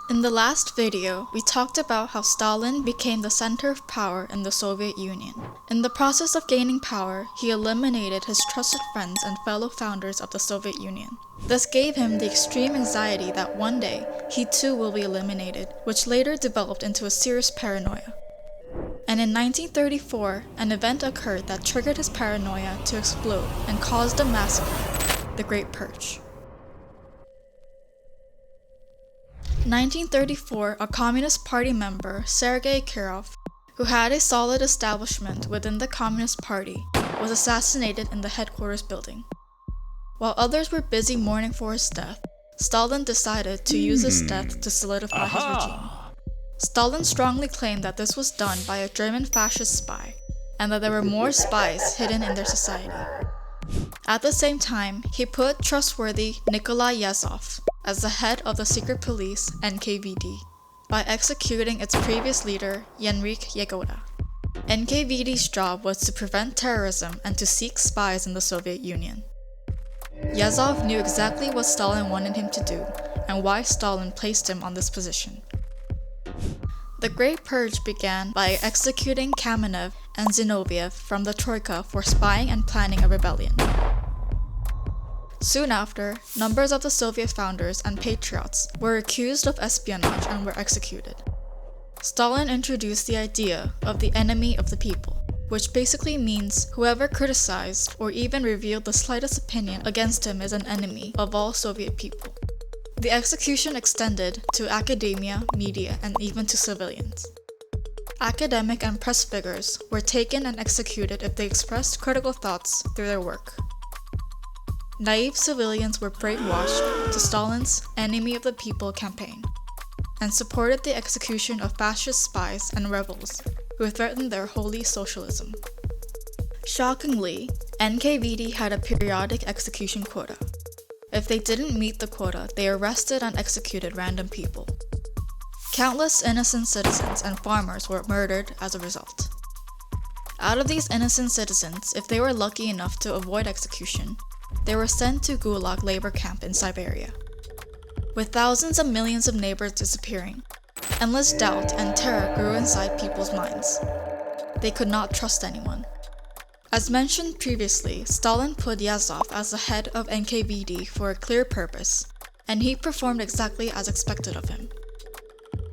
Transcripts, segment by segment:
In the last video, we talked about how Stalin became the center of power in the Soviet Union. In the process of gaining power, he eliminated his trusted friends and fellow founders of the Soviet Union. This gave him the extreme anxiety that one day, he too will be eliminated, which later developed into a serious paranoia. And in 1934, an event occurred that triggered his paranoia to explode and caused a massacre, the Great Purge. 1934, a Communist Party member, Sergei Kirov, who had a solid establishment within the Communist Party, was assassinated in the headquarters building. While others were busy mourning for his death, Stalin decided to use his death to solidify his regime. Stalin strongly claimed that this was done by a German fascist spy, and that there were more spies hidden in their society. At the same time, he put trustworthy Nicolai Yezhov as the head of the secret police NKVD by executing its previous leader, Nicolai Yezhov. NKVD's job was to prevent terrorism and to seek spies in the Soviet Union. Yezhov knew exactly what Stalin wanted him to do and why Stalin placed him on this position. The Great Purge began by executing Kamenev and Zinoviev from the Troika for spying and planning a rebellion. Soon after, numbers of the Soviet founders and patriots were accused of espionage and were executed. Stalin introduced the idea of the enemy of the people, which basically means whoever criticized or even revealed the slightest opinion against him is an enemy of all Soviet people. The execution extended to academia, media, and even to civilians. Academic and press figures were taken and executed if they expressed critical thoughts through their work. Naive civilians were brainwashed to Stalin's enemy of the people campaign, and supported the execution of fascist spies and rebels who threatened their holy socialism. Shockingly, NKVD had a periodic execution quota. If they didn't meet the quota, they arrested and executed random people. Countless innocent citizens and farmers were murdered as a result. Out of these innocent citizens, if they were lucky enough to avoid execution, they were sent to Gulag labor camp in Siberia. With thousands of millions of neighbors disappearing, endless doubt and terror grew inside people's minds. They could not trust anyone. As mentioned previously, Stalin put Yezhov as the head of NKVD for a clear purpose, and he performed exactly as expected of him.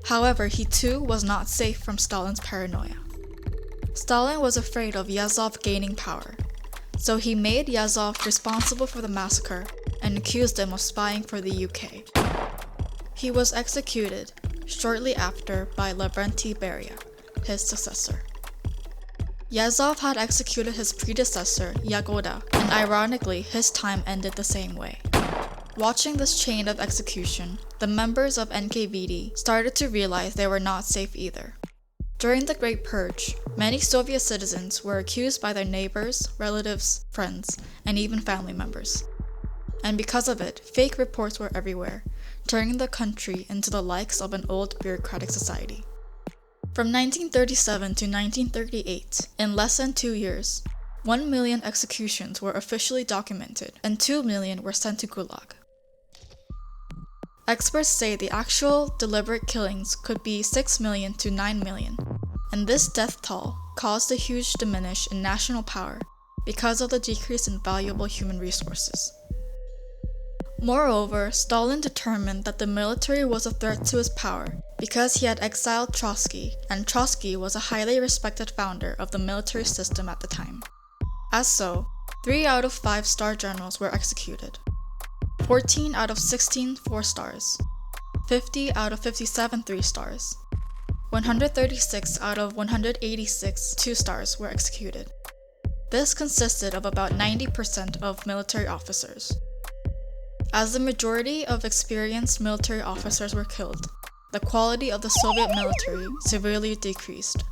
However, he too was not safe from Stalin's paranoia. Stalin was afraid of Yezhov gaining power, so he made Yezhov responsible for the massacre and accused him of spying for the UK. He was executed shortly after by Lavrenti Beria, his successor. Yezhov had executed his predecessor, Yagoda, and ironically, his time ended the same way. Watching this chain of execution, the members of NKVD started to realize they were not safe either. During the Great Purge, many Soviet citizens were accused by their neighbors, relatives, friends, and even family members. And because of it, fake reports were everywhere, turning the country into the likes of an old bureaucratic society. From 1937 to 1938, in less than 2 years, 1 million executions were officially documented and 2 million were sent to Gulag. Experts say the actual deliberate killings could be 6 million to 9 million, and this death toll caused a huge diminish in national power because of the decrease in valuable human resources. Moreover, Stalin determined that the military was a threat to his power because he had exiled Trotsky, and Trotsky was a highly respected founder of the military system at the time. As so, 3 out of 5 star generals were executed, 14 out of 16 4 stars, 50 out of 57 3 stars, 136 out of 186 2 stars were executed. This consisted of about 90% of military officers. As the majority of experienced military officers were killed, the quality of the Soviet military severely decreased.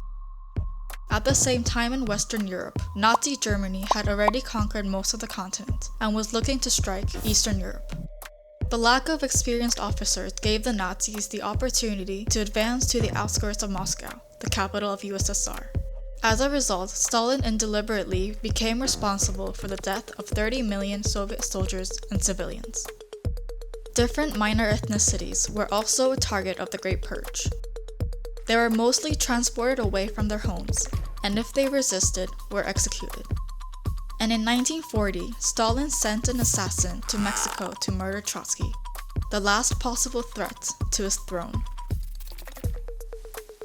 At the same time in Western Europe, Nazi Germany had already conquered most of the continent and was looking to strike Eastern Europe. The lack of experienced officers gave the Nazis the opportunity to advance to the outskirts of Moscow, the capital of USSR. As a result, Stalin indeliberately became responsible for the death of 30 million Soviet soldiers and civilians. Different minor ethnicities were also a target of the Great Purge. They were mostly transported away from their homes, and if they resisted, were executed. And in 1940, Stalin sent an assassin to Mexico to murder Trotsky, the last possible threat to his throne.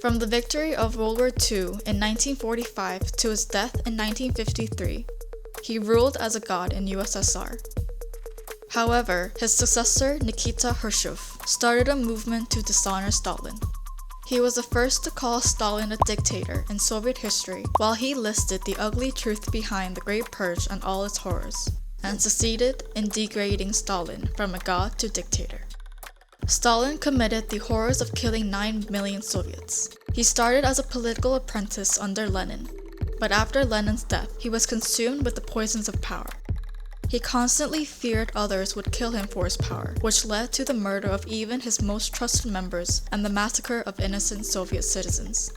From the victory of World War II in 1945 to his death in 1953, he ruled as a god in USSR. However, his successor Nikita Khrushchev started a movement to dishonor Stalin. He was the first to call Stalin a dictator in Soviet history, while he listed the ugly truth behind the Great Purge and all its horrors, and succeeded in degrading Stalin from a god to dictator. Stalin committed the horrors of killing 9 million Soviets. He started as a political apprentice under Lenin, but after Lenin's death, he was consumed with the poisons of power. He constantly feared others would kill him for his power, which led to the murder of even his most trusted members and the massacre of innocent Soviet citizens.